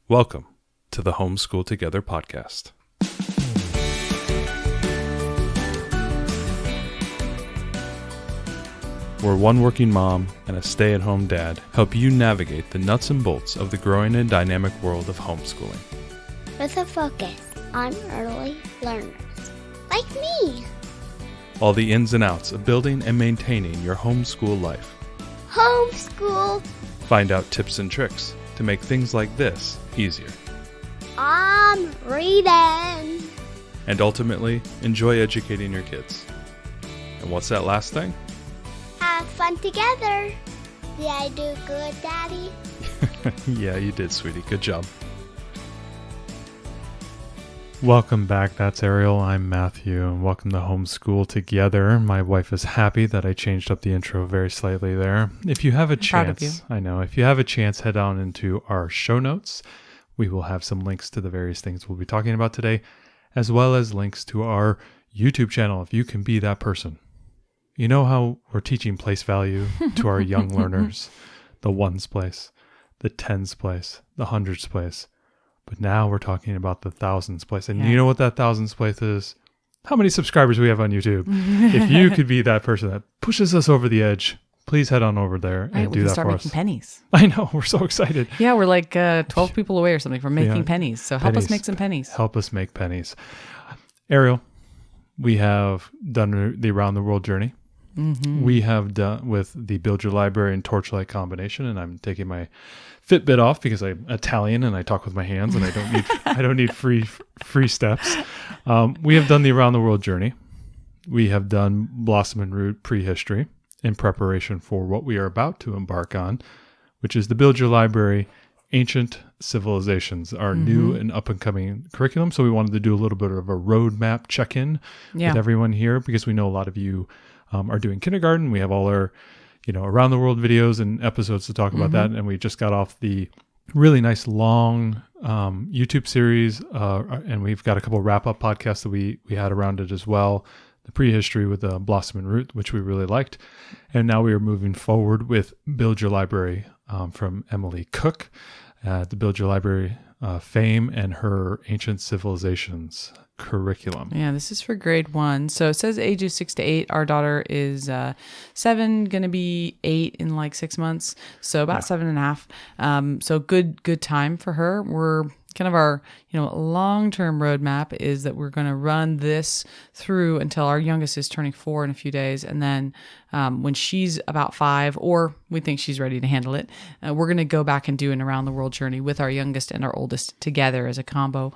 Welcome to the Homeschool Together podcast. Where one working mom and a stay-at-home dad help you navigate the nuts and bolts of the growing and dynamic world of homeschooling. With a focus on early learners, like me. All the ins and outs of building and maintaining your homeschool life. Homeschool. Find out tips and tricks to make things like this easier. I'm reading. And ultimately, enjoy educating your kids. And what's that last thing? Have fun together. Did I do good, Daddy? Yeah, you did, sweetie. Good job. Welcome back. That's Ariel. I'm Matthew, and welcome to Homeschool Together. My wife is happy that I changed up the intro very slightly there. If you have a chance, proud of you. I know. If you have a chance, head on into our show notes. We will have some links to the various things we'll be talking about today, as well as links to our YouTube channel if you can be that person. You know how we're teaching place value to our young learners, the ones place, the tens place, the hundreds place. But now we're talking about the thousands place. And you know what that thousands place is? How many subscribers we have on YouTube. If you could be that person that pushes us over the edge, please head on over there and do that for us. We can start making pennies. I know. We're so excited. Yeah, we're like 12 people away or something from making Yeah. pennies. So help us make some pennies. Help us make pennies. Ariel, we have done the Around the World journey. Mm-hmm. We have done with the Build Your Library and Torchlight combination, and I'm taking my Fitbit off because I'm Italian and I talk with my hands and I don't need free steps. We have done the Around the World journey. We have done Blossom and Root prehistory in preparation for what we are about to embark on, which is the Build Your Library Ancient Civilizations, our new and up and coming curriculum. So we wanted to do a little bit of a roadmap check-in with everyone here because we know a lot of you are doing kindergarten. We have all our, around the world videos and episodes to talk about that. And we just got off the really nice long YouTube series. And we've got a couple wrap-up podcasts that we had around it as well. The prehistory with Blossom and Root, which we really liked. And now we are moving forward with Build Your Library from Emily Cook, the Build Your Library fame and her Ancient Civilizations curriculum. Yeah, this is for grade 1. So it says ages 6 to 8. Our daughter is 7, going to be 8 in like 6 months. So about 7.5. So good time for her. We're kind of our, long-term roadmap is that we're going to run this through until our youngest is turning 4 in a few days. And then when she's about 5, or we think she's ready to handle it, we're going to go back and do an around the world journey with our youngest and our oldest together as a combo,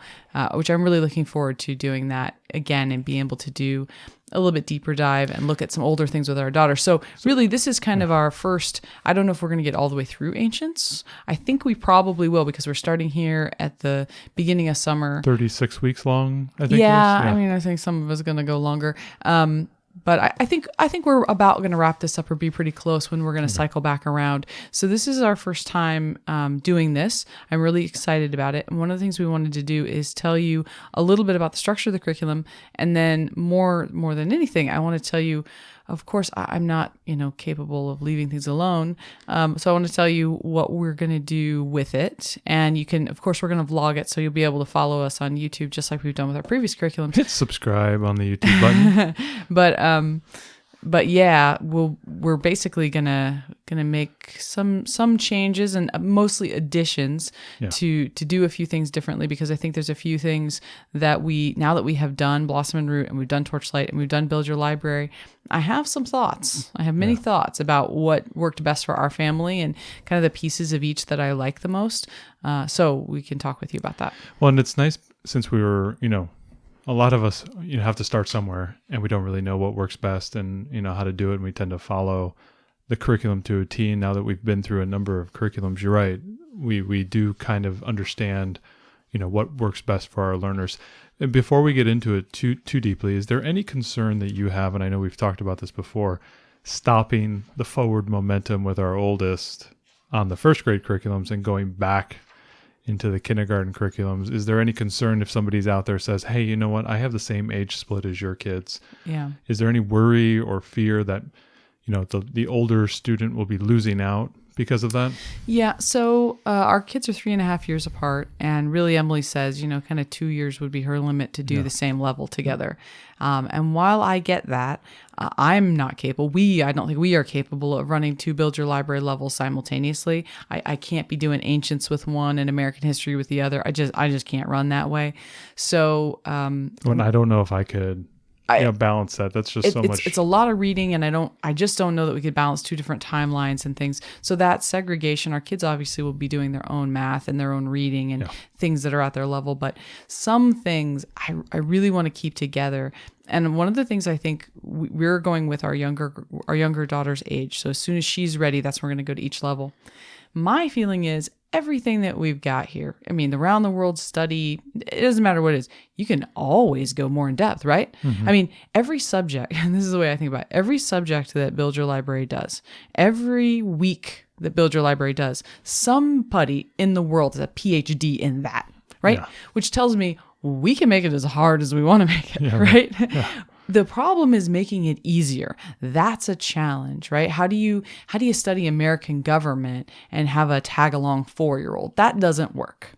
which I'm really looking forward to doing that again and being able to do a little bit deeper dive and look at some older things with our daughter. So really, this is kind of our first, I don't know if we're going to get all the way through Ancients. I think we probably will because we're starting here at the beginning of summer. 36 weeks long, I think. Yeah, I mean, I think some of us are going to go longer. But I think we're about going to wrap this up or be pretty close when we're going to cycle back around. So this is our first time doing this. I'm really excited about it. And one of the things we wanted to do is tell you a little bit about the structure of the curriculum. And then more than anything, I want to tell you, of course, I'm not, capable of leaving things alone. So I want to tell you what we're going to do with it. And you can, of course, we're going to vlog it. So you'll be able to follow us on YouTube, just like we've done with our previous curriculum. Hit subscribe on the YouTube button. But yeah, we're basically gonna make some changes and mostly additions to do a few things differently, because I think there's a few things that now that we have done Blossom and Root and we've done Torchlight and we've done Build Your Library, I have some thoughts. I have many thoughts about what worked best for our family and kind of the pieces of each that I like the most. So we can talk with you about that. Well, and it's nice since we were, a lot of us, have to start somewhere and we don't really know what works best and, how to do it. And we tend to follow the curriculum to a T. Now that we've been through a number of curriculums, you're right. We do kind of understand, what works best for our learners. And before we get into it too deeply, is there any concern that you have? And I know we've talked about this before, stopping the forward momentum with our oldest on the first grade curriculums and going back into the kindergarten curriculums. Is there any concern if somebody's out there says, hey, you know what, I have the same age split as your kids? Yeah. Is there any worry or fear that, the older student will be losing out because of that? Yeah. So our kids are 3.5 years apart. And really, Emily says, kind of 2 years would be her limit to do the same level together. And while I get that, I'm not capable. I don't think we are capable of running 2 Build Your Library levels simultaneously. I can't be doing ancients with one and American history with the other. I just can't run that way. So When I don't know if I could balance that. That's just so much. It's a lot of reading, and I just don't know that we could balance 2 different timelines and things. So that segregation, our kids obviously will be doing their own math and their own reading and things that are at their level. But some things I really want to keep together. And one of the things I think we're going with our younger daughter's age. So as soon as she's ready, that's when we're going to go to each level. My feeling is everything that we've got here, I mean, the round the world study, it doesn't matter what it is, you can always go more in depth, right? I mean, every subject, and this is the way I think about it, every subject that Build Your Library does, every week that Build Your Library does, somebody in the world has a PhD in that, right? Yeah. Which tells me we can make it as hard as we want to make it, right? Yeah. The problem is making it easier. That's a challenge, right? How do you study American government and have a tag along 4-year-old? That doesn't work.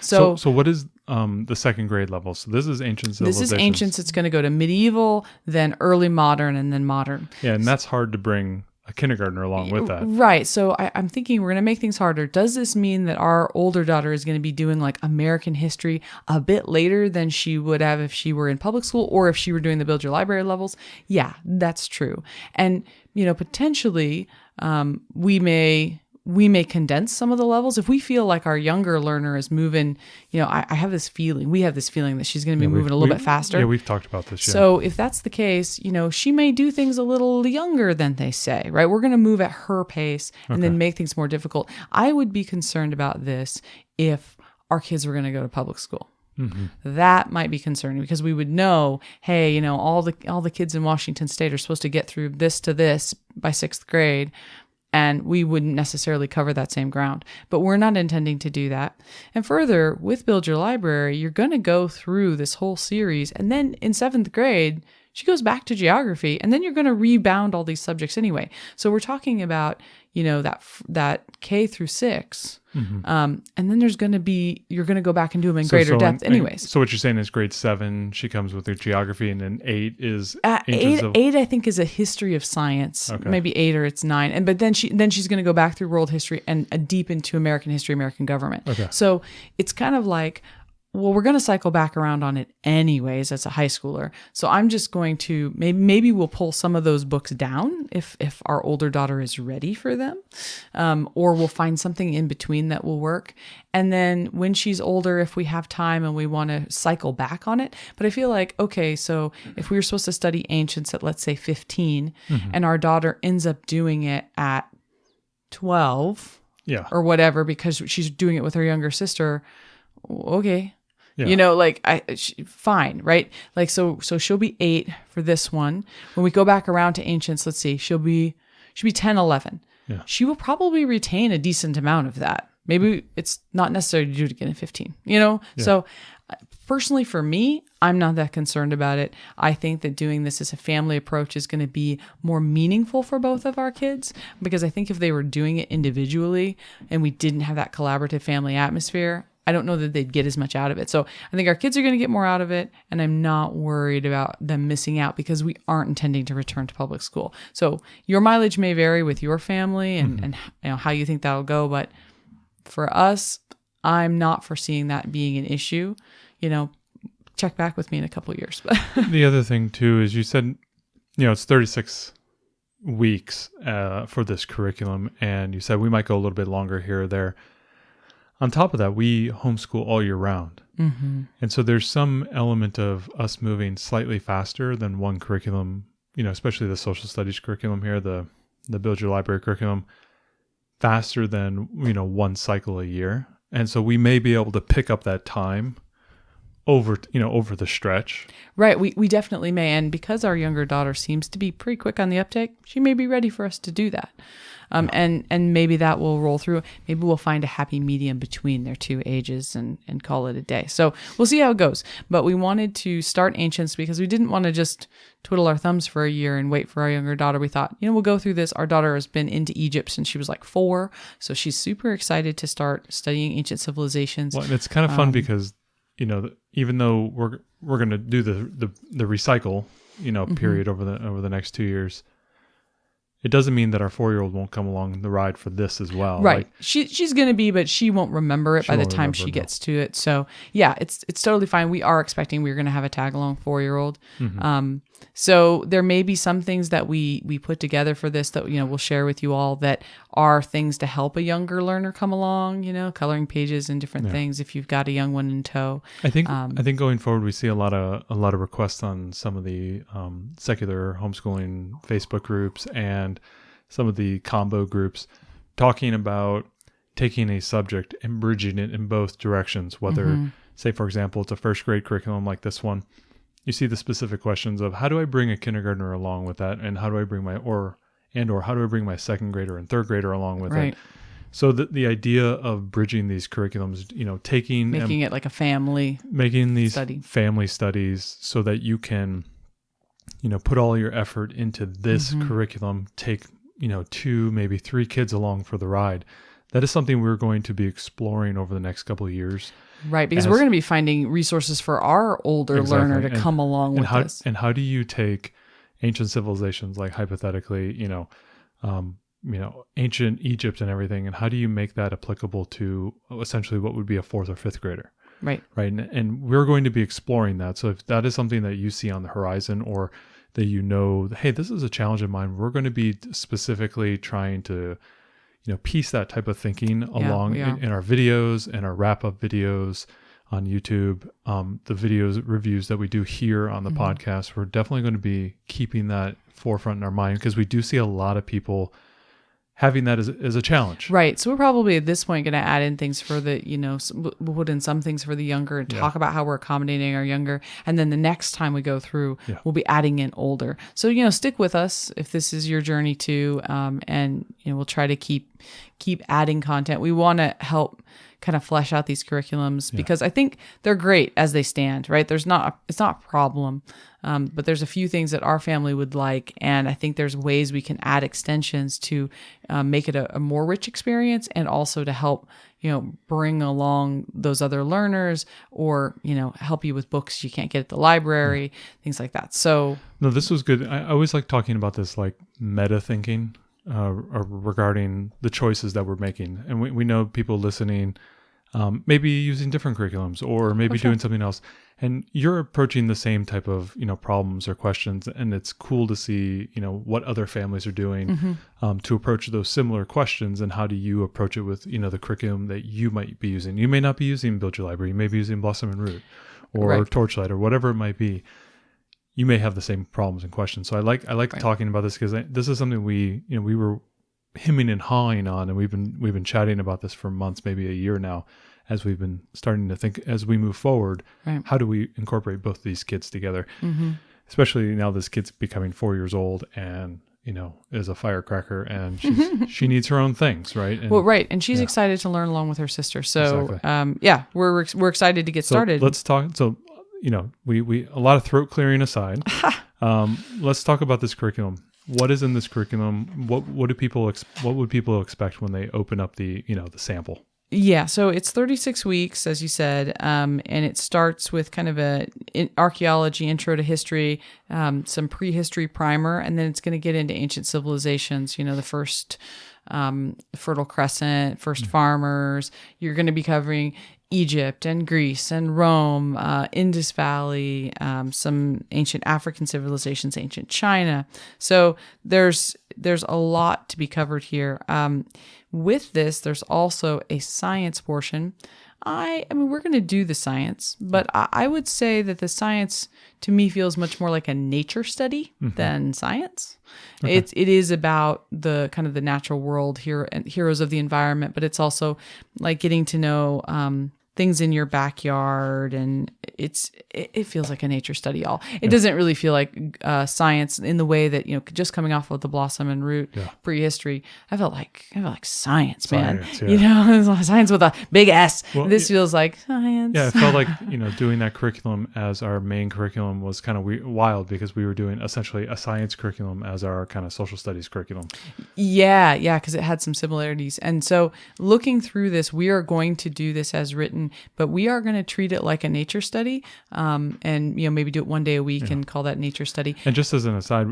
So what is the second grade level? So this is ancient civilizations. This is ancients. It's going to go to medieval, then early modern, and then modern. Yeah, and that's hard to bring a kindergartner along with that. Right. So I'm thinking we're going to make things harder. Does this mean that our older daughter is going to be doing like American history a bit later than she would have if she were in public school or if she were doing the Build Your Library levels? Yeah, that's true. And, potentially we may condense some of the levels. If we feel like our younger learner is moving, I have this feeling, we have this feeling that she's going to be moving a little bit faster. Yeah, we've talked about this. Yeah. So if that's the case, she may do things a little younger than they say, right? We're going to move at her pace and then make things more difficult. I would be concerned about this if our kids were going to go to public school. Mm-hmm. That might be concerning because we would know, hey, all the kids in Washington State are supposed to get through this to this by 6th grade. And we wouldn't necessarily cover that same ground. But we're not intending to do that. And further, with Build Your Library, you're going to go through this whole series. And then in 7th grade, she goes back to geography. And then you're going to rebound all these subjects anyway. So we're talking about, that K through 6. Mm-hmm. And then you're going to go back and do them in greater depth anyways. So what you're saying is grade 7, she comes with her geography, and then 8 is... 8, I think, is a history of science. Okay. Maybe 8 or it's 9. But then she's going to go back through world history and deep into American history, American government. Okay. So it's kind of like, well, we're going to cycle back around on it anyways as a high schooler. So I'm just going to, maybe we'll pull some of those books down if our older daughter is ready for them. Or we'll find something in between that will work. And then when she's older, if we have time and we want to cycle back on it. But I feel like, okay, so if we were supposed to study ancients at, let's say, 15, and our daughter ends up doing it at 12 or whatever, because she's doing it with her younger sister, okay. Yeah. Fine, right? Like, so she'll be 8 for this one. When we go back around to ancients, let's see, she'll be 10, 11. Yeah. She will probably retain a decent amount of that. Maybe it's not necessary to do it again at 15, Yeah. So personally for me, I'm not that concerned about it. I think that doing this as a family approach is going to be more meaningful for both of our kids, because I think if they were doing it individually and we didn't have that collaborative family atmosphere, I don't know that they'd get as much out of it. So I think our kids are going to get more out of it, and I'm not worried about them missing out because we aren't intending to return to public school. So your mileage may vary with your family and how you think that'll go, but for us, I'm not foreseeing that being an issue. Check back with me in a couple of years. The other thing too is you said, it's 36 weeks for this curriculum, and you said we might go a little bit longer here or there. On top of that, we homeschool all year round. Mm-hmm. And so there's some element of us moving slightly faster than one curriculum, especially the social studies curriculum here, the Build Your Library curriculum, faster than, one cycle a year. And so we may be able to pick up that time over the stretch. Right. We definitely may. And because our younger daughter seems to be pretty quick on the uptake, she may be ready for us to do that. And maybe that will roll through. Maybe we'll find a happy medium between their two ages and call it a day. So we'll see how it goes. But we wanted to start Ancients because we didn't want to just twiddle our thumbs for a year and wait for our younger daughter. We thought, we'll go through this. Our daughter has been into Egypt since she was like 4. So she's super excited to start studying ancient civilizations. Well, and it's kind of fun because, even though we're going to do the recycle, period over the next 2 years, it doesn't mean that our 4-year-old won't come along the ride for this as well. Right. She's going to be, but she won't remember it by the time she gets to it. So yeah, it's totally fine. We are expecting we're going to have a tag along 4-year-old. So there may be some things that we put together for this that, we'll share with you all that are things to help a younger learner come along, coloring pages and different things if you've got a young one in tow. I think going forward, we see a lot of requests on some of the secular homeschooling Facebook groups and some of the combo groups talking about taking a subject and bridging it in both directions, whether, say, for example, it's a first grade curriculum like this one. You see the specific questions of how do I bring a kindergartner along with that, and how do I bring or how do I bring my second grader and third grader along with it? So the idea of bridging these curriculums, making it like a family, making these study. Family studies, so that you can, put all your effort into this curriculum. Take 2, maybe 3 kids along for the ride. That is something we're going to be exploring over the next couple of years. Right, because we're going to be finding resources for our older learner to come along with this. And how do you take ancient civilizations, like hypothetically, ancient Egypt and everything, and how do you make that applicable to essentially what would be a 4th or 5th grader? Right. And we're going to be exploring that. So if that is something that you see on the horizon, or that hey, this is a challenge of mine, we're going to be specifically trying to piece that type of thinking along in our videos and our wrap-up videos on YouTube, the videos reviews that we do here on the podcast. We're definitely going to be keeping that forefront in our mind, because we do see a lot of people having that as a challenge. Right. So we're probably at this point going to add in things for the, we'll put in some things for the younger and talk about how we're accommodating our younger. And then the next time we go through, we'll be adding in older. So, stick with us if this is your journey too. And, we'll try to keep adding content. We want to help kind of flesh out these curriculums because I think they're great as they stand, right? It's not a problem. But there's a few things that our family would like, and I think there's ways we can add extensions to make it a more rich experience, and also to help bring along those other learners, or help you with books you can't get at the library, things like that. So no, this was good. I always like talking about this, like meta thinking regarding the choices that we're making, and we know people listening maybe using different curriculums, or maybe doing something else. And you're approaching the same type of, problems or questions. And it's cool to see, what other families are doing to approach those similar questions. And how do you approach it with, the curriculum that you might be using? You may not be using Build Your Library. You may be using Blossom and Root or Torchlight or whatever it might be. You may have the same problems and questions. So I like talking about this, because this is something we were hemming and hawing on, and we've been chatting about this for months, maybe a year now, as we've been starting to think, as we move forward, how do we incorporate both these kids together? Especially now this kid's becoming 4 years old and, is a firecracker, and she needs her own things, right? And, and she's excited to learn along with her sister. So, we're excited to get started. Let's talk. So, we a lot of throat clearing aside, let's talk about this curriculum. What is in this curriculum? What would people expect when they open up the sample? Yeah, so it's 36 weeks, as you said, and it starts with kind of archaeology, intro to history, some prehistory primer, and then it's going to get into ancient civilizations, the first Fertile Crescent, first farmers. You're going to be covering Egypt and Greece and Rome, Indus Valley, some ancient African civilizations, ancient China. So there's a lot to be covered here. With this, there's also a science portion. I mean, we're going to do the science, but I would say that the science to me feels much more like a nature study than science. Okay. It is about the kind of the natural world here and heroes of the environment, but it's also like getting to know things in your backyard, and it feels like a nature study, y'all. It doesn't really feel like science in the way that, just coming off of the Blossom and Root prehistory, I felt like science, man. Yeah. Science with a big S. Well, this feels like science. Yeah, it felt like, doing that curriculum as our main curriculum was kind of wild, because we were doing essentially a science curriculum as our kind of social studies curriculum. Yeah, because it had some similarities. And so looking through this, we are going to do this as written, but we are going to treat it like a nature study, and maybe do it one day a week and call that nature study. And just as an aside,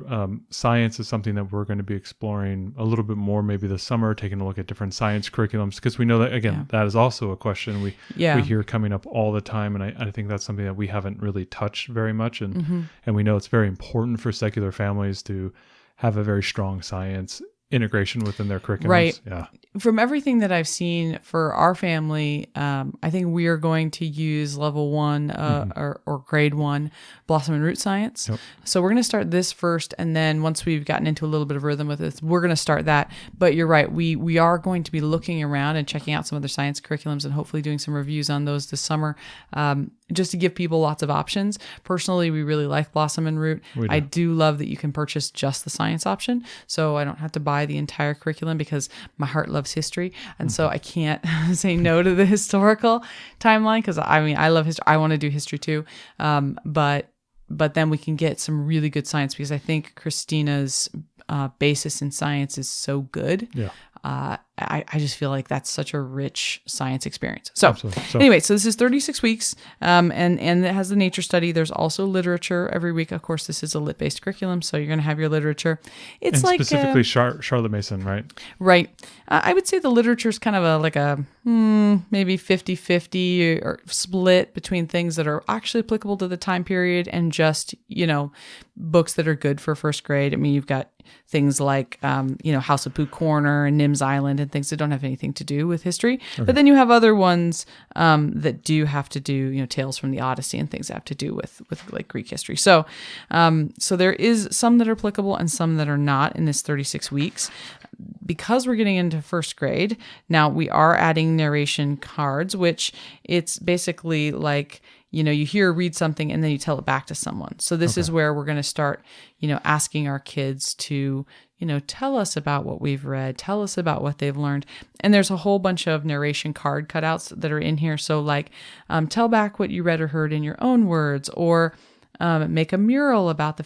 science is something that we're going to be exploring a little bit more maybe this summer, taking a look at different science curriculums, because we know that, again, that is also a question we hear coming up all the time, and I think that's something that we haven't really touched very much, and we know it's very important for secular families to have a very strong science integration within their curriculums. Right. Yeah. From everything that I've seen for our family, I think we are going to use level 1 or grade 1 Blossom and Root Science. Yep. So we're going to start this first, and then once we've gotten into a little bit of rhythm with this, we're going to start that. But you're right, we are going to be looking around and checking out some other science curriculums and hopefully doing some reviews on those this summer, just to give people lots of options. Personally, we really like Blossom and Root. I do love that you can purchase just the science option, so I don't have to buy the entire curriculum, because my heart loves history, and so I can't say no to the historical timeline, because I love history. I want to do history too, but then we can get some really good science, because I think Christina's basis in science is so good. Yeah. I just feel like that's such a rich science experience. So Absolutely. Anyway, so this is 36 weeks, and it has the nature study. There's also literature every week. Of course, this is a lit-based curriculum, so you're going to have your literature. It's and like specifically Charlotte Mason, right? Right. I would say the literature is kind of like a maybe 50-50 or split between things that are actually applicable to the time period and just, books that are good for first grade. I mean, you've got things like, House of Pooh Corner and Nim's Island and things that don't have anything to do with history. Okay. But then you have other ones that do have to do, Tales from the Odyssey and things that have to do with like Greek history. So there is some that are applicable and some that are not in this 36 weeks. Because we're getting into first grade, now we are adding narration cards, which it's basically like, you hear or read something and then you tell it back to someone. So this is where we're going to start, asking our kids to, tell us about what we've read, tell us about what they've learned. And there's a whole bunch of narration card cutouts that are in here. So like, tell back what you read or heard in your own words, or make a mural about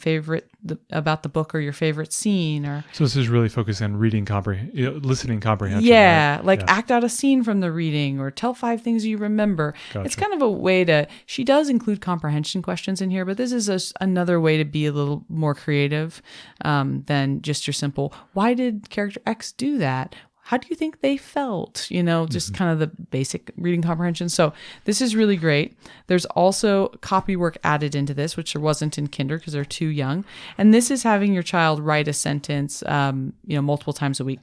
about the book or your favorite scene. Or so this is really focused on listening comprehension. Yeah, right? Act out a scene from the reading, or tell 5 things you remember. Gotcha. It's kind of a way to. She does include comprehension questions in here, but this is another way to be a little more creative than just your simple. Why did character X do that? How do you think they felt? Just kind of the basic reading comprehension. So this is really great. There's also copy work added into this, which there wasn't in kinder because they're too young. And this is having your child write a sentence, multiple times a week.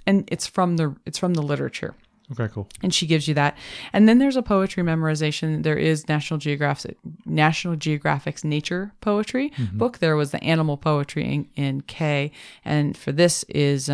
And it's from the literature. Okay, cool. And she gives you that. And then there's a poetry memorization. There is National Geographic's nature poetry book. There was the animal poetry in K. And for this is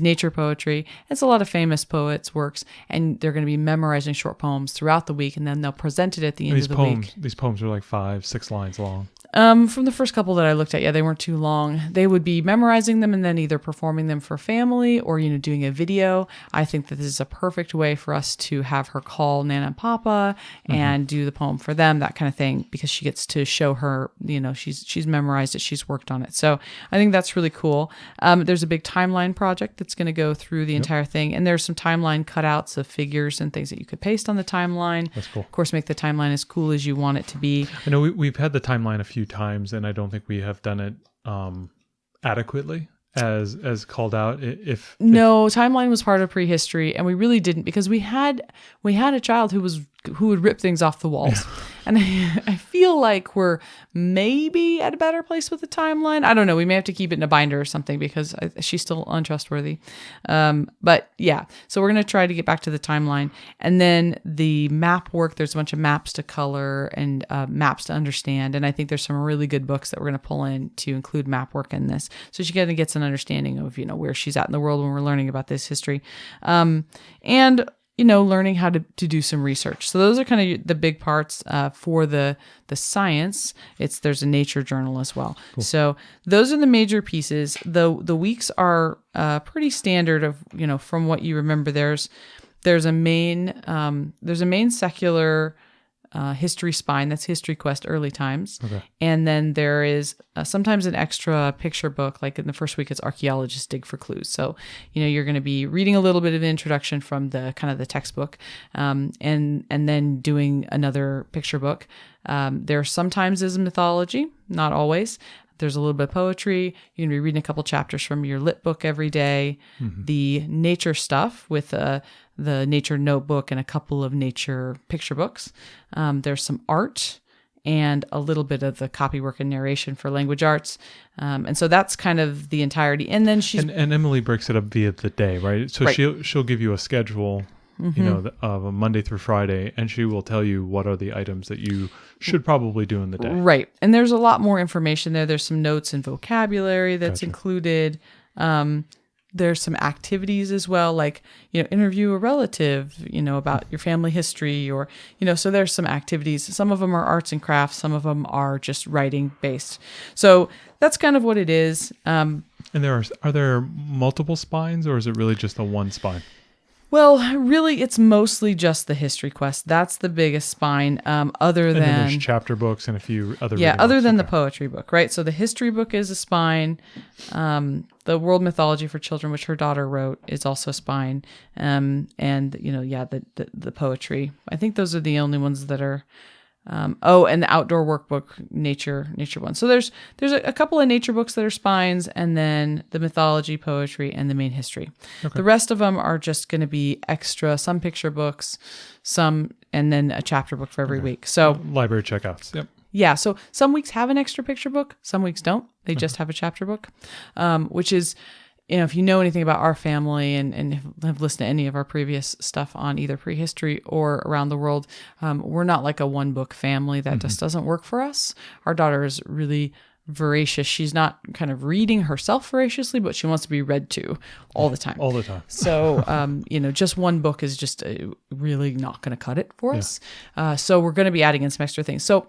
nature poetry. It's a lot of famous poets' works. And they're going to be memorizing short poems throughout the week. And then they'll present it at the end of the week. These poems are like 5-6 lines long. From the first couple that I looked at, they weren't too long. They would be memorizing them and then either performing them for family or, doing a video. I think that this is a perfect way for us to have her call Nana and Papa and do the poem for them, that kind of thing, because she gets to show her, she's memorized it, she's worked on it. So I think that's really cool. There's a big timeline project that's going to go through the entire thing. And there's some timeline cutouts of figures and things that you could paste on the timeline. That's cool. Of course, make the timeline as cool as you want it to be. I know we've had the timeline a few times, and I don't think we have done it adequately as called out. No, timeline was part of prehistory, and we really didn't, because we had a child who would rip things off the walls. And I feel like we're maybe at a better place with the timeline. I don't know. We may have to keep it in a binder or something, because she's still untrustworthy. But yeah, so we're going to try to get back to the timeline. And then the map work, there's a bunch of maps to color and maps to understand. And I think there's some really good books that we're going to pull in to include map work in this. So she kind of gets an understanding of, where she's at in the world when we're learning about this history. And learning how to do some research. So those are kind of the big parts for the science. There's a nature journal as well. Cool. So those are the major pieces. The weeks are pretty standard of, from what you remember. There's a main secular history spine. That's History Quest Early Times. Okay. And then there is sometimes an extra picture book. Like in the first week, it's Archaeologists Dig for Clues. So, you're going to be reading a little bit of an introduction from the kind of the textbook, and then doing another picture book. There sometimes is mythology, not always. There's a little bit of poetry. You're going to be reading a couple chapters from your lit book every day. Mm-hmm. The nature stuff with the nature notebook and a couple of nature picture books. There's some art and a little bit of the copywork and narration for language arts. And so that's kind of the entirety. And then and Emily breaks it up via the day, right? So right. She'll give you a schedule, mm-hmm. Of a Monday through Friday, and she will tell you what are the items that you should probably do in the day. Right. And there's a lot more information there. There's some notes and vocabulary that's included. There's some activities as well, like, interview a relative, about your family history or, so there's some activities. Some of them are arts and crafts. Some of them are just writing based. So that's kind of what it is. And are there multiple spines, or is it really just the one spine? Well, really, it's mostly just the History Quest. That's the biggest spine. Other than there's chapter books and a few other. Yeah, other than the poetry book, right? So the history book is a spine. The World Mythology for Children, which her daughter wrote, is also a spine. And the poetry. I think those are the only ones that are. And the outdoor workbook, nature one. So there's a couple of nature books that are spines, and then the mythology, poetry, and the main history. Okay. The rest of them are just going to be extra, some picture books, and then a chapter book for every week. So library checkouts. Yep. Yeah. So some weeks have an extra picture book, some weeks don't. They just have a chapter book, which is, if you know anything about our family and have listened to any of our previous stuff on either prehistory or around the world, we're not like a one book family. That just doesn't work for us. Our daughter is really voracious. She's not kind of reading herself voraciously, but she wants to be read to all the time. All the time. So, just one book is just really not going to cut it for us. So we're going to be adding in some extra things. So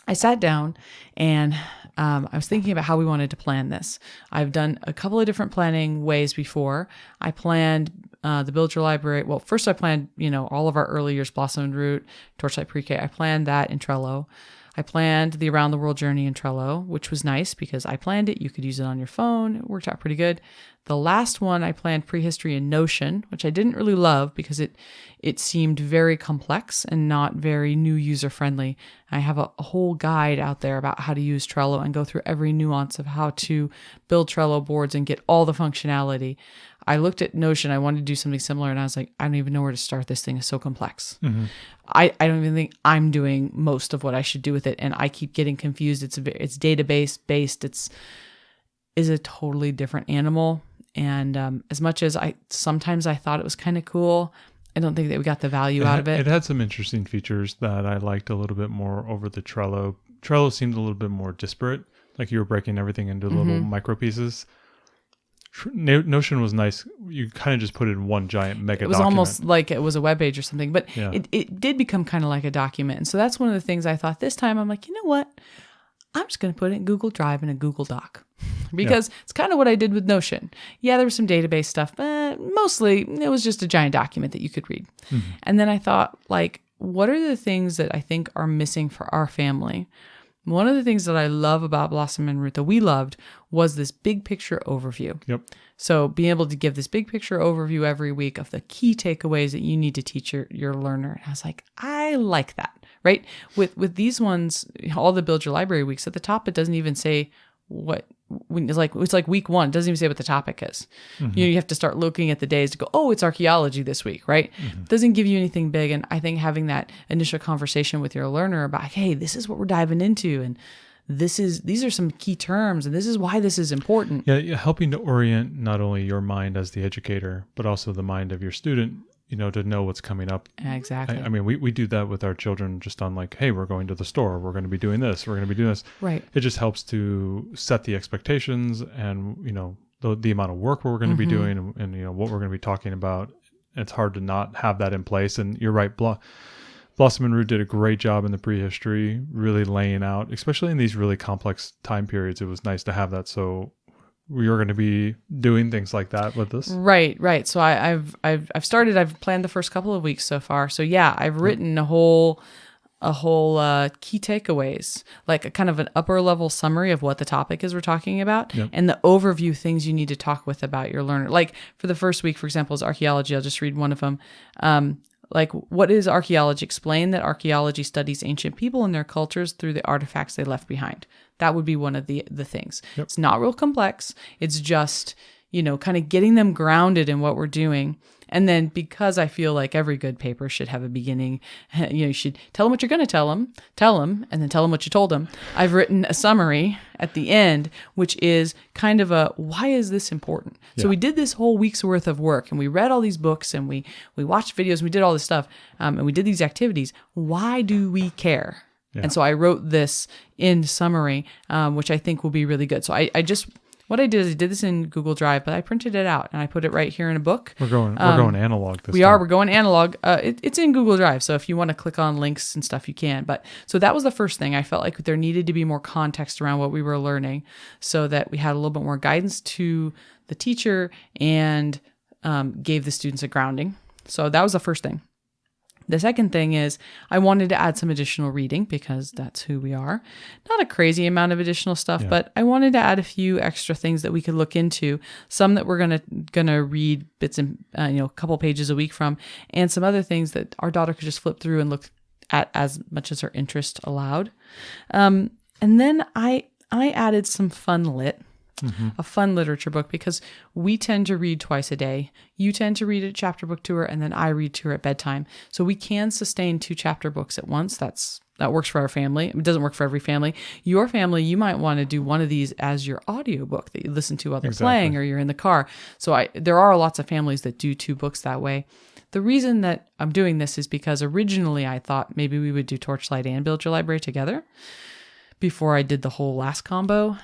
I sat down and I was thinking about how we wanted to plan this. I've done a couple of different planning ways before. I planned the Build Your Library. Well, first I planned, all of our early years, Blossom and Root, Torchlight Pre-K. I planned that in Trello. I planned the Around the World Journey in Trello, which was nice because I planned it. You could use it on your phone. It worked out pretty good. The last one, I planned Prehistory in Notion, which I didn't really love because it seemed very complex and not very new user-friendly. I have a whole guide out there about how to use Trello and go through every nuance of how to build Trello boards and get all the functionality. I looked at Notion. I wanted to do something similar, and I was like, I don't even know where to start. This thing is so complex. Mm-hmm. I don't even think I'm doing most of what I should do with it, and I keep getting confused. It's database based. Is a totally different animal. And as much as sometimes I thought it was kind of cool, I don't think that we got the value out of it. It had some interesting features that I liked a little bit more over the Trello. Trello seemed a little bit more disparate, like you were breaking everything into little micro pieces. Notion was nice. You kind of just put it in one giant mega document. It was almost like it was a web page or something, but it did become kind of like a document. And so that's one of the things I thought this time. I'm like, you know what? I'm just going to put it in Google Drive in a Google Doc because it's kind of what I did with Notion. Yeah, there was some database stuff, but mostly it was just a giant document that you could read. Mm-hmm. And then I thought, like, what are the things that I think are missing for our family? One of the things that I love about Blossom and Root that we loved was this big picture overview. Yep. So being able to give this big picture overview every week of the key takeaways that you need to teach your learner. And I was like, I like that. Right? With these ones, all the Build Your Library weeks, at the top, it doesn't even say it's like week one. It doesn't even say what the topic is. Mm-hmm. You have to start looking at the days to go, oh, it's archaeology this week, right? Mm-hmm. It doesn't give you anything big. And I think having that initial conversation with your learner about, hey, this is what we're diving into. And these are some key terms, and this is why this is important. Yeah, helping to orient not only your mind as the educator, but also the mind of your student, to know what's coming up. Exactly. I mean, we do that with our children just on like, hey, we're going to the store. We're going to be doing this. We're going to be doing this. Right. It just helps to set the expectations and, the amount of work we're going to be doing and what we're going to be talking about. it's hard to not have that in place. And you're right, Blossom and Root did a great job in the prehistory, really laying out, especially in these really complex time periods. It was nice to have that. So we are going to be doing things like that with this. Right. So I've planned the first couple of weeks so far. So yeah, I've written a whole key takeaways, like a kind of an upper level summary of what the topic is we're talking about, and the overview things you need to talk with about your learner. Like for the first week, for example, is archaeology. I'll just read one of them. Like, what is archaeology? Explain that archaeology studies ancient people and their cultures through the artifacts they left behind. That would be one of the things. Yep. It's not real complex. It's just, kind of getting them grounded in what we're doing. And then because I feel like every good paper should have a beginning, you should tell them what you're going to tell them, and then tell them what you told them. I've written a summary at the end, which is kind of a, why is this important? Yeah. So we did this whole week's worth of work, and we read all these books, and we watched videos, and we did all this stuff, and we did these activities. Why do we care? Yeah. And so I wrote this in summary, which I think will be really good. So what I did is I did this in Google Drive, but I printed it out and I put it right here in a book. We're going analog this time. We're going analog. It's in Google Drive. So if you want to click on links and stuff, you can. But so that was the first thing. I felt like there needed to be more context around what we were learning so that we had a little bit more guidance to the teacher and gave the students a grounding. So that was the first thing. The second thing is I wanted to add some additional reading because that's who we are. Not a crazy amount of additional stuff, but I wanted to add a few extra things that we could look into. Some that we're gonna read bits and a couple pages a week from, and some other things that our daughter could just flip through and look at as much as her interest allowed. And then I added some fun lit. Mm-hmm. A fun literature book, because we tend to read twice a day. You tend to read a chapter book to her, and then I read to her at bedtime. So we can sustain 2 chapter books at once. That works for our family. It doesn't work for every family. Your family, you might want to do one of these as your audiobook that you listen to while they're playing, or you're in the car. So there are lots of families that do 2 books that way. The reason that I'm doing this is because originally I thought maybe we would do Torchlight and Build Your Library together before I did the whole last combo.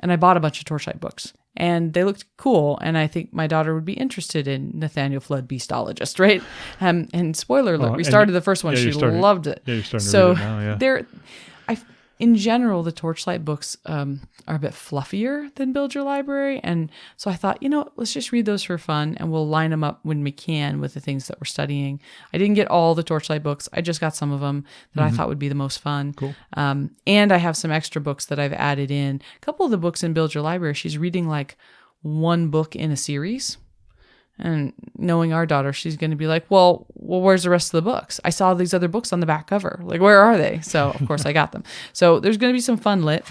And I bought a bunch of Torchlight books, and they looked cool. And I think my daughter would be interested in Nathaniel Flood, Beastologist, right? And spoiler alert, we started the first one. She loved it. Yeah, you're starting to read it now, yeah. In general, the Torchlight books are a bit fluffier than Build Your Library. And so I thought, let's just read those for fun, and we'll line them up when we can with the things that we're studying. I didn't get all the Torchlight books. I just got some of them that I thought would be the most fun. Cool. And I have some extra books that I've added in. A couple of the books in Build Your Library, she's reading like one book in a series. And knowing our daughter, she's going to be like, well, where's the rest of the books? I saw these other books on the back cover. Like, where are they? So, of course, I got them. So there's going to be some fun lit.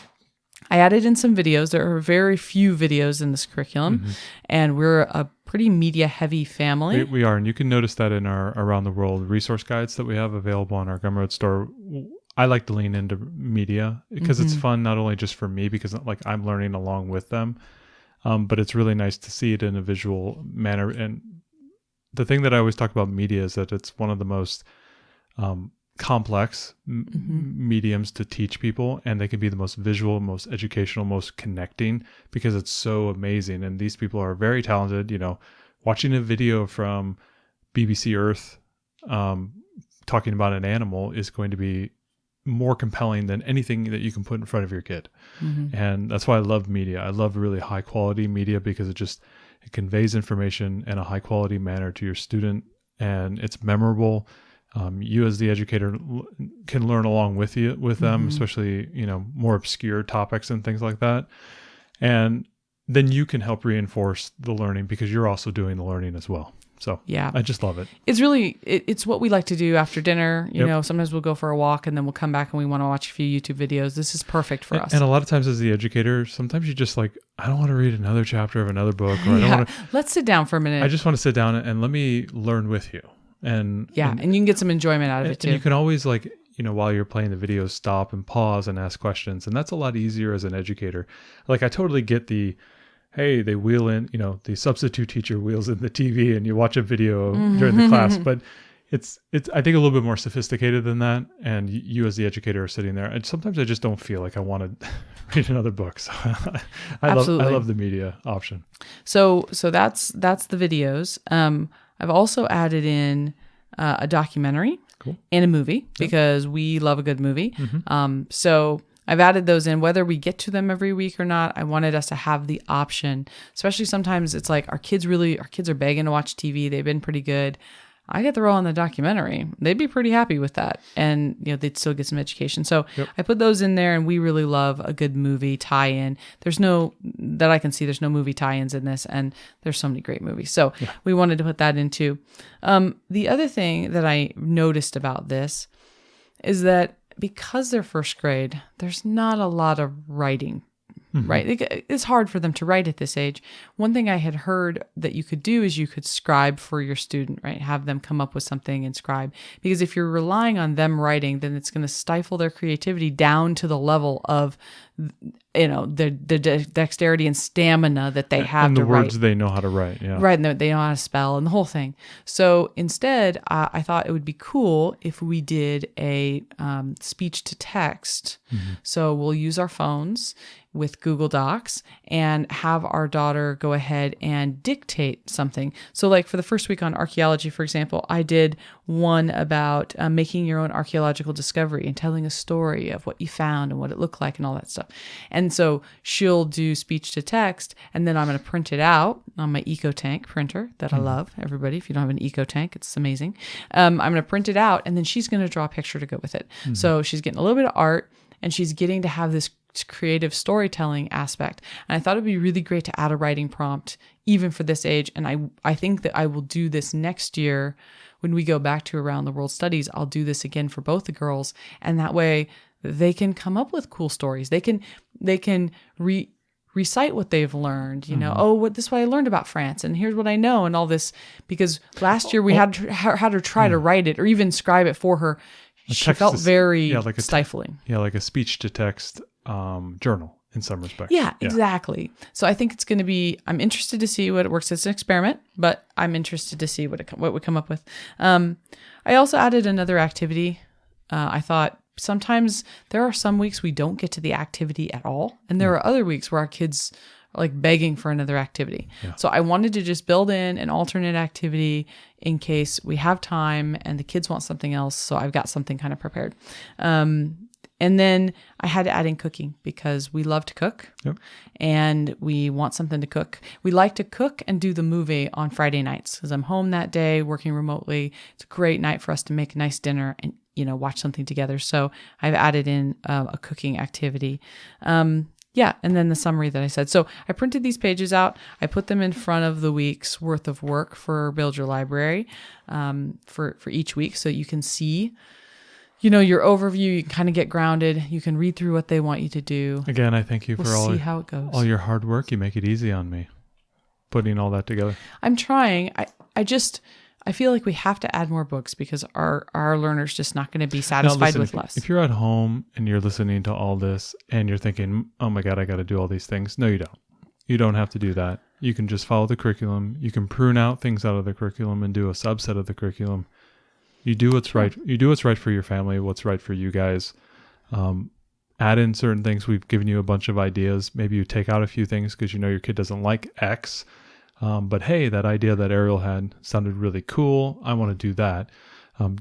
I added in some videos. There are very few videos in this curriculum, and we're a pretty media-heavy family. We are, and you can notice that in our Around the World resource guides that we have available on our Gumroad store. I like to lean into media because it's fun, not only just for me, because like I'm learning along with them, but it's really nice to see it in a visual manner. And the thing that I always talk about media is that it's one of the most complex mediums to teach people, and they can be the most visual, most educational, most connecting, because it's so amazing. And these people are very talented. Watching a video from BBC Earth talking about an animal is going to be more compelling than anything that you can put in front of your kid. And that's why I love media. I love really high quality media because it conveys information in a high quality manner to your student, and it's memorable. You as the educator can learn along with them, especially, more obscure topics and things like that. And then you can help reinforce the learning because you're also doing the learning as well. So yeah, I just love it. It's really, it's what we like to do after dinner. Sometimes we'll go for a walk and then we'll come back and we want to watch a few YouTube videos. This is perfect for us. And a lot of times as the educator, sometimes you just like, I don't want to read another chapter of another book. Or I don't want to. Let's sit down for a minute. I just want to sit down and let me learn with you. And you can get some enjoyment out of it too. And you can always while you're playing the videos, stop and pause and ask questions. And that's a lot easier as an educator. Like I totally get hey, they wheel in, the substitute teacher wheels in the TV and you watch a video during the class, but it's I think a little bit more sophisticated than that. And you as the educator are sitting there, and sometimes I just don't feel like I want to read another book. So I love the media option. So that's the videos. I've also added in a documentary and a movie because we love a good movie. So I've added those in, whether we get to them every week or not. I wanted us to have the option, especially sometimes it's like our kids are begging to watch TV. They've been pretty good. I get the role in the documentary. They'd be pretty happy with that. And, they'd still get some education. So I put those in there, and we really love a good movie tie-in. There's no movie tie-ins in this, and there's so many great movies. So we wanted to put that in too. The other thing that I noticed about this is that because they're first grade, there's not a lot of writing. Right? It's hard for them to write at this age. One thing I had heard that you could do is you could scribe for your student, right? Have them come up with something and scribe. Because if you're relying on them writing, then it's going to stifle their creativity down to the level of, the dexterity and stamina that they have and to the write. words they know how to write. Yeah. Right. And they know how to spell and the whole thing. So instead, I thought it would be cool if we did a speech to text. So we'll use our phones with Google Docs and have our daughter go ahead and dictate something. So like for the first week on archaeology, for example, I did one about making your own archaeological discovery and telling a story of what you found and what it looked like and all that stuff. And so she'll do speech to text, and then I'm going to print it out on my EcoTank printer that I love. Everybody, if you don't have an EcoTank, it's amazing. I'm going to print it out, and then she's going to draw a picture to go with it. So she's getting a little bit of art, and she's getting to have this creative storytelling aspect. And I thought it'd be really great to add a writing prompt even for this age. And I think that I will do this next year when we go back to Around the World Studies. I'll do this again for both the girls, and that way they can come up with cool stories. They can recite what they've learned, this is what I learned about France, and here's what I know, and all this, because last year we had her try to write it or even scribe it for her. She felt very stifling. Like a speech to text journal in some respects. Yeah, exactly. So I think it's going to be, I'm interested to see what it works. It's an experiment, but I'm interested to see what we come up with. I also added another activity. I thought sometimes there are some weeks we don't get to the activity at all. And there are other weeks where our kids are like begging for another activity. Yeah. So I wanted to just build in an alternate activity in case we have time and the kids want something else. So I've got something kind of prepared. And then I had to add in cooking because we love to cook and we want something to cook. We like to cook and do the movie on Friday nights because I'm home that day working remotely. It's a great night for us to make a nice dinner and, watch something together. So I've added in a cooking activity. And then the summary that I said. So I printed these pages out. I put them in front of the week's worth of work for Build Your Library for each week so you can see your overview. You can kind of get grounded. You can read through what they want you to do. Again, I thank you for see how it goes. All your hard work. You make it easy on me, putting all that together. I'm trying. I feel like we have to add more books because our learners just not going to be satisfied with less. If you're at home and you're listening to all this and you're thinking, oh my God, I got to do all these things. No, you don't. You don't have to do that. You can just follow the curriculum. You can prune out things out of the curriculum and do a subset of the curriculum. You do what's right. You do what's right for your family, what's right for you guys. Add in certain things. We've given you a bunch of ideas. Maybe you take out a few things because your kid doesn't like X. But hey, that idea that Ariel had sounded really cool. I want to do that.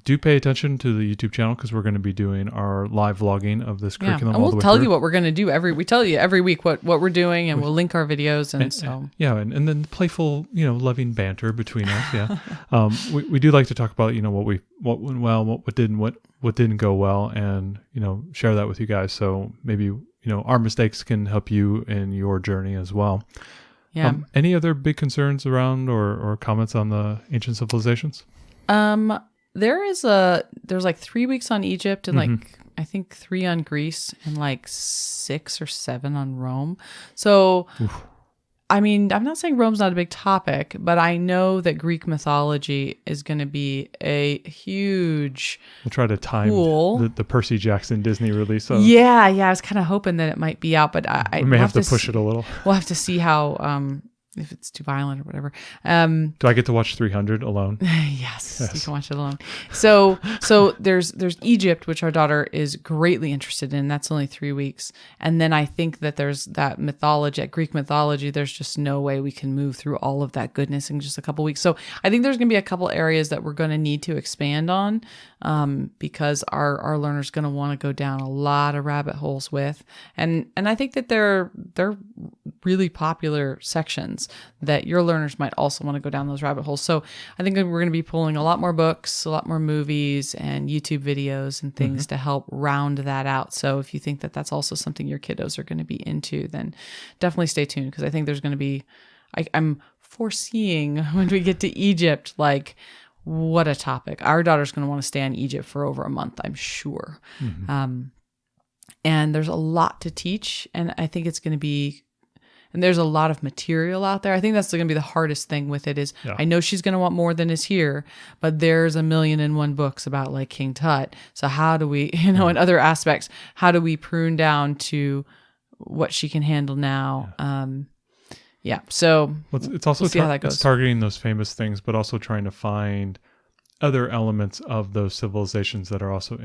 Do pay attention to the YouTube channel because we're going to be doing our live vlogging of this curriculum. And we'll tell you what we're going to do we tell you every week what we're doing, and we'll link our videos and then playful, loving banter between us. Yeah. We do like to talk about, what went well, what didn't go well, and, share that with you guys. So maybe, our mistakes can help you in your journey as well. Yeah. Any other big concerns around or comments on the ancient civilizations? There's like 3 weeks on Egypt and like I think 3 on Greece and like 6 or 7 on Rome. So, I mean, I'm not saying Rome's not a big topic, but I know that Greek mythology is going to be a huge We'll try to time the Percy Jackson Disney release. So. Yeah. I was kind of hoping that it might be out, but we may have to push it a little. We'll have to see how if it's too violent or whatever. Do I get to watch 300 alone? Yes, you can watch it alone. So there's Egypt, which our daughter is greatly interested in. That's only 3 weeks. And then I think that there's that mythology, that Greek mythology. There's just no way we can move through all of that goodness in just a couple weeks. So I think there's going to be a couple areas that we're going to need to expand on, because our learner's going to want to go down a lot of rabbit holes with. And I think that they're really popular sections that your learners might also want to go down those rabbit holes. So I think we're going to be pulling a lot more books, a lot more movies and YouTube videos and things to help round that out. So if you think that that's also something your kiddos are going to be into, then definitely stay tuned, because I think there's going to be, I'm foreseeing when we get to Egypt, like, what a topic. Our daughter's going to want to stay in Egypt for over a month, I'm sure. And there's a lot to teach, and I think it's going to be, and there's a lot of material out there. I think that's going to be the hardest thing with it is, I know she's going to want more than is here, but there's 1,000,001 books about like King Tut. So how do we, in other aspects, how do we prune down to what she can handle now? So it's also we'll see how that goes. It's targeting those famous things, but also trying to find other elements of those civilizations that are also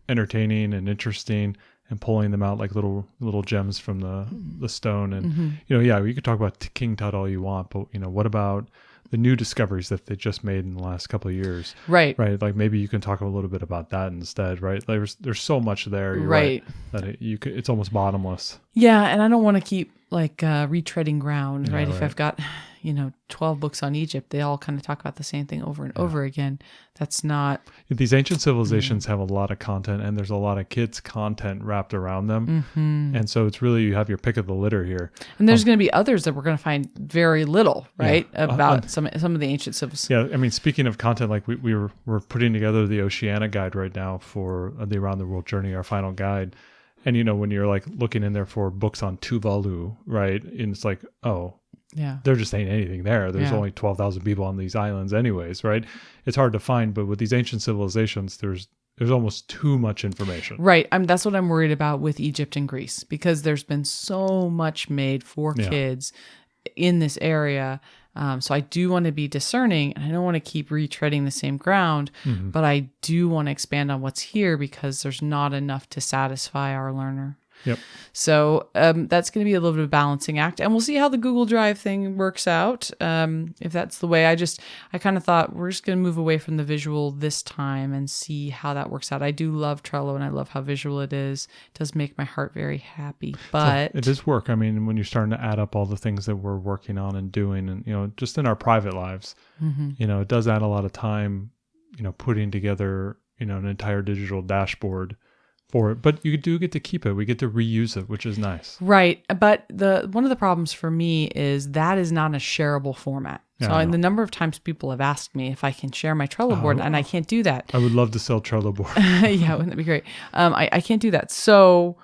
entertaining and interesting, and pulling them out like little gems from the stone. And you could talk about King Tut all you want, but what about the new discoveries that they just made in the last couple of years? Right. Like maybe you can talk a little bit about that instead, right? There's so much there, you're right, that it's almost bottomless. Yeah, and I don't want to keep like retreading ground, right? If I've got 12 books on Egypt, they all kind of talk about the same thing over and over again. That's not... These ancient civilizations have a lot of content, and there's a lot of kids' content wrapped around them. And so it's really, you have your pick of the litter here. And there's going to be others that we're going to find very little, right? About some of the ancient civilizations. Yeah, I mean, speaking of content, like we're putting together the Oceania guide right now for the Around the World Journey, our final guide. And when you're like looking in there for books on Tuvalu, right? And it's like, there just ain't anything there. There's only 12,000 people on these islands anyways, right? It's hard to find, but with these ancient civilizations, there's almost too much information. Right. That's what I'm worried about with Egypt and Greece, because there's been so much made for kids in this area. So I do want to be discerning, and I don't want to keep retreading the same ground, but I do want to expand on what's here, because there's not enough to satisfy our learner. Yep. So that's going to be a little bit of a balancing act, and we'll see how the Google Drive thing works out. If that's the way, I kind of thought we're just going to move away from the visual this time and see how that works out. I do love Trello, and I love how visual it is. It does make my heart very happy, but it is work. I mean, when you're starting to add up all the things that we're working on and doing, and just in our private lives, it does add a lot of time, putting together, an entire digital dashboard for it, but you do get to keep it. We get to reuse it, which is nice. Right. But one of the problems for me is that is not a shareable format. So in the number of times people have asked me if I can share my Trello board, and I can't do that. I would love to sell Trello board. Yeah, wouldn't that be great? I can't do that. So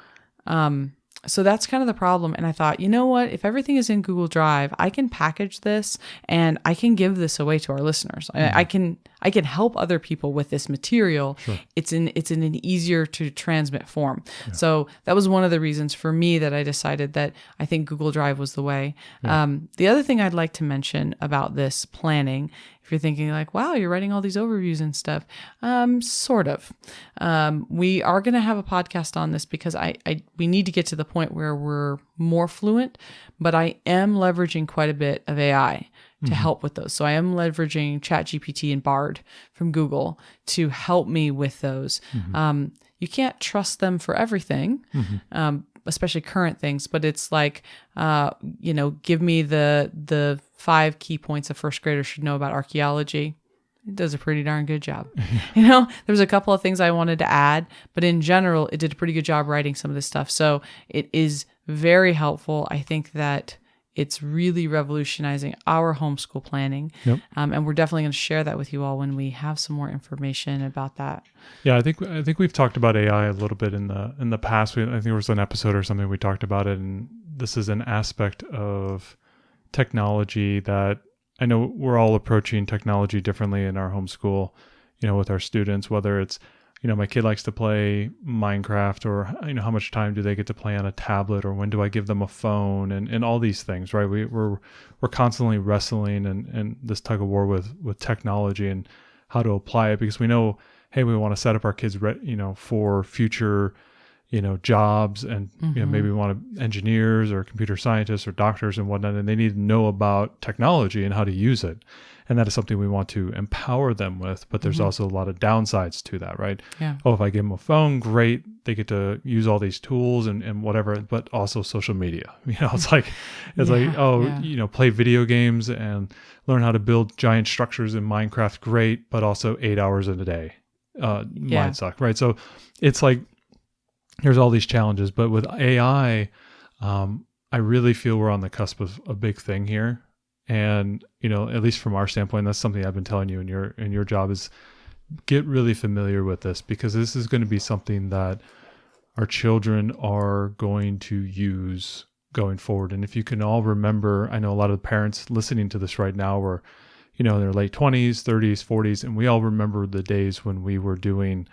that's kind of the problem. And I thought, you know what? If everything is in Google Drive, I can package this and I can give this away to our listeners. I can help other people with this material. Sure. It's in an easier to transmit form. Yeah. So that was one of the reasons for me that I decided that I think Google Drive was the way. Yeah. The other thing I'd like to mention about this planning, if you're thinking like, wow, you're writing all these overviews and stuff, sort of. We are going to have a podcast on this because we need to get to the point where we're more fluent, but I am leveraging quite a bit of AI to help with those. So I am leveraging ChatGPT and Bard from Google to help me with those. You can't trust them for everything, especially current things, but it's like, give me the 5 key points a first grader should know about archaeology. It does a pretty darn good job. There's a couple of things I wanted to add, but in general, it did a pretty good job writing some of this stuff. So it is very helpful. I think that it's really revolutionizing our homeschool planning. Yep. And we're definitely going to share that with you all when we have some more information about that. Yeah, I think we've talked about AI a little bit in the past. I think there was an episode or something we talked about it, and this is an aspect of technology that I know we're all approaching technology differently in our homeschool, with our students, whether it's, my kid likes to play Minecraft, or how much time do they get to play on a tablet, or when do I give them a phone, and all these things, right? We're constantly wrestling and this tug of war with technology and how to apply it, because we know, hey, we want to set up our kids, for future, jobs, and maybe we want engineers or computer scientists or doctors and whatnot, and they need to know about technology and how to use it. And that is something we want to empower them with, but there's also a lot of downsides to that, right? Yeah. Oh, if I give them a phone, great. They get to use all these tools and whatever, but also social media. It's like, play video games and learn how to build giant structures in Minecraft, great, but also 8 hours in a day. Might suck, right? So it's like, there's all these challenges, but with AI, I really feel we're on the cusp of a big thing here. And, at least from our standpoint, that's something I've been telling you in your job, is get really familiar with this, because this is going to be something that our children are going to use going forward. And if you can all remember, I know a lot of the parents listening to this right now were, in their late 20s, 30s, 40s, and we all remember the days when we were doing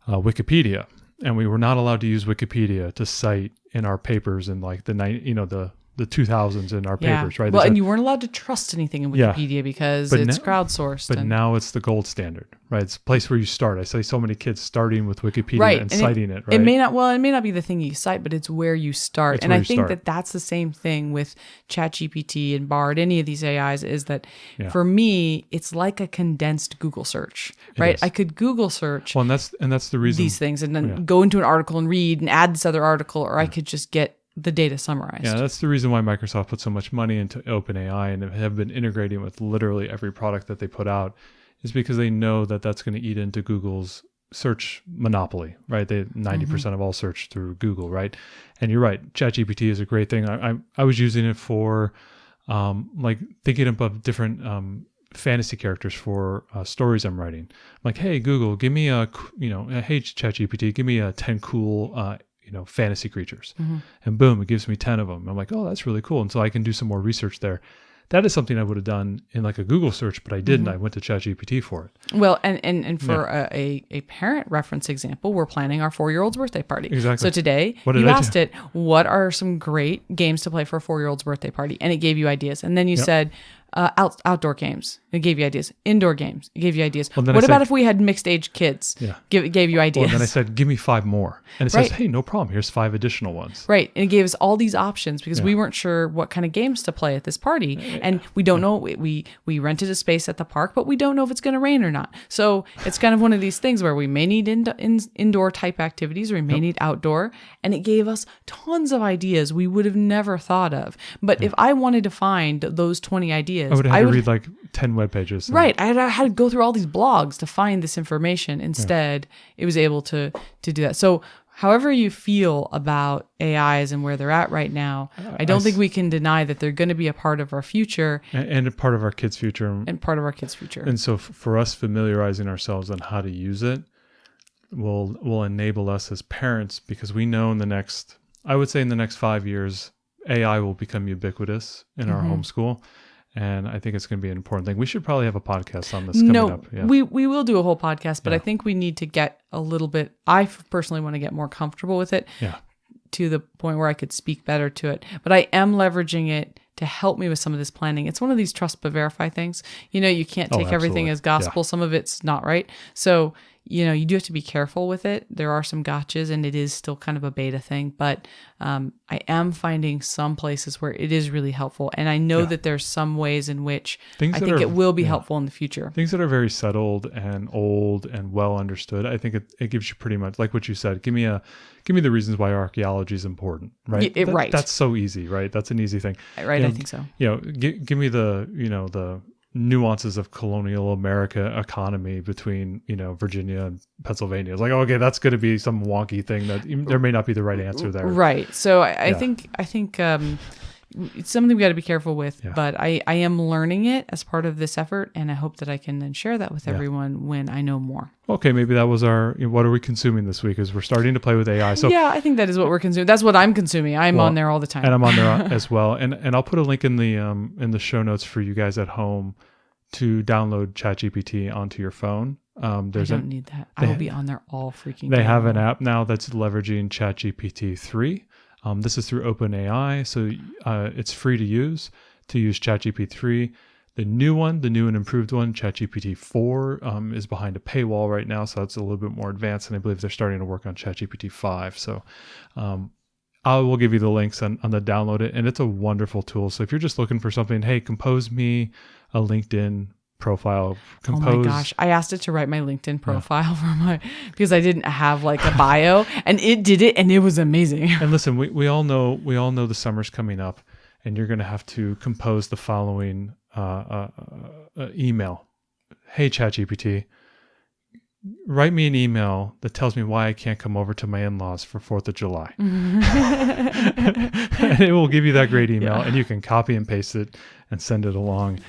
Wikipedia, and we were not allowed to use Wikipedia to cite in our papers in like the 2000s in our papers, right? Well, and you weren't allowed to trust anything in Wikipedia because it's crowdsourced. But now it's the gold standard, right? It's a place where you start. I see so many kids starting with Wikipedia and citing it, right? It may not be the thing you cite, but it's where you start. And I think that that's the same thing with ChatGPT and Bard, any of these AIs, is that for me, it's like a condensed Google search, right? I could Google search and that's the reason these things, and then go into an article and read and add this other article, or I could just get the data summarized. Yeah, that's the reason why Microsoft put so much money into OpenAI and have been integrating with literally every product that they put out, is because they know that that's going to eat into Google's search monopoly, right? They 90% of all search through Google, right? And you're right, ChatGPT is a great thing. I was using it for like thinking of different fantasy characters for stories I'm writing. I'm like, hey Google, give me hey ChatGPT, give me 10 cool fantasy creatures. And boom, it gives me 10 of them. I'm like, oh, that's really cool. And so I can do some more research there. That is something I would have done in like a Google search, but I didn't. I went to ChatGPT for it. Well, and for a parent reference example, we're planning our 4-year-old's birthday party. Exactly. So today you asked it, what are some great games to play for a 4-year-old's birthday party? And it gave you ideas. And then you said, outdoor games. It gave you ideas. Indoor games. It gave you ideas. Well, what about if we had mixed age kids? Yeah. It gave you ideas. Well, then I said, give me 5 more. And it says, hey, no problem. Here's 5 additional ones. Right. And it gave us all these options because we weren't sure what kind of games to play at this party. And we don't know. We rented a space at the park, but we don't know if it's going to rain or not. So it's kind of one of these things where we may need indoor type activities, or we may need outdoor. And it gave us tons of ideas we would have never thought of. But if I wanted to find those 20 ideas, I would have had to read like 10 web pages. Right. I had to go through all these blogs to find this information. Instead, it was able to do that. So however you feel about AIs and where they're at right now, I don't think we can deny that they're going to be a part of our future. And a part of our kids' future. And part of our kids' future. And so for us, familiarizing ourselves on how to use it will enable us as parents, because we know in the next 5 years, AI will become ubiquitous in our homeschool. And I think it's going to be an important thing. We should probably have a podcast on this coming up. Yeah. We will do a whole podcast, but I think we need to get a little bit, I personally want to get more comfortable with it to the point where I could speak better to it. But I am leveraging it to help me with some of this planning. It's one of these trust but verify things. You can't take everything as gospel. Some of it's not right. So, you do have to be careful with it. There are some gotchas, and it is still kind of a beta thing, but I am finding some places where it is really helpful. And I know that there's some ways in which I think it will be helpful in the future. Things that are very settled and old and well understood. I think it gives you pretty much like what you said. Give me the reasons why archaeology is important, right? Right. That's so easy, right? That's an easy thing. Right. I think so. Give me the nuances of colonial America economy between, Virginia and Pennsylvania. It's like, okay, that's going to be some wonky thing that there may not be the right answer there. Right. So I think it's something we got to be careful with, but I am learning it as part of this effort, and I hope that I can then share that with everyone when I know more. Okay, maybe that was our, what are we consuming this week? Is we're starting to play with AI. So yeah, I think that is what we're consuming. That's what I'm consuming. I'm on there all the time. And I'm on there as well. And I'll put a link in the show notes for you guys at home to download ChatGPT onto your phone. I There's don't need that. I will be on there all freaking They day have an long. app now that's leveraging ChatGPT 3. This is through OpenAI, so it's free to use ChatGPT 3. The new and improved one, ChatGPT 4, is behind a paywall right now, so that's a little bit more advanced, and I believe they're starting to work on ChatGPT 5. So I will give you the links on the download it, and it's a wonderful tool. So if you're just looking for something, hey, compose me a LinkedIn profile. Oh my gosh. I asked it to write my LinkedIn profile because I didn't have like a bio, and it did it, and it was amazing. And listen, we all know the summer's coming up, and you're going to have to compose the following email. Hey, ChatGPT, write me an email that tells me why I can't come over to my in-laws for 4th of July. And it will give you that great email, and you can copy and paste it and send it along.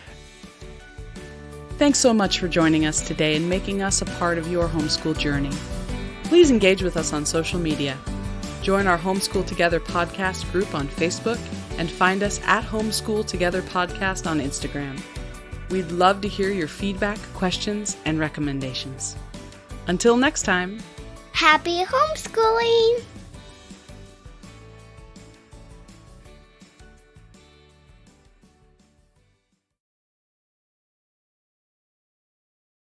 Thanks so much for joining us today and making us a part of your homeschool journey. Please engage with us on social media. Join our Homeschool Together podcast group on Facebook and find us at Homeschool Together Podcast on Instagram. We'd love to hear your feedback, questions, and recommendations. Until next time. Happy homeschooling!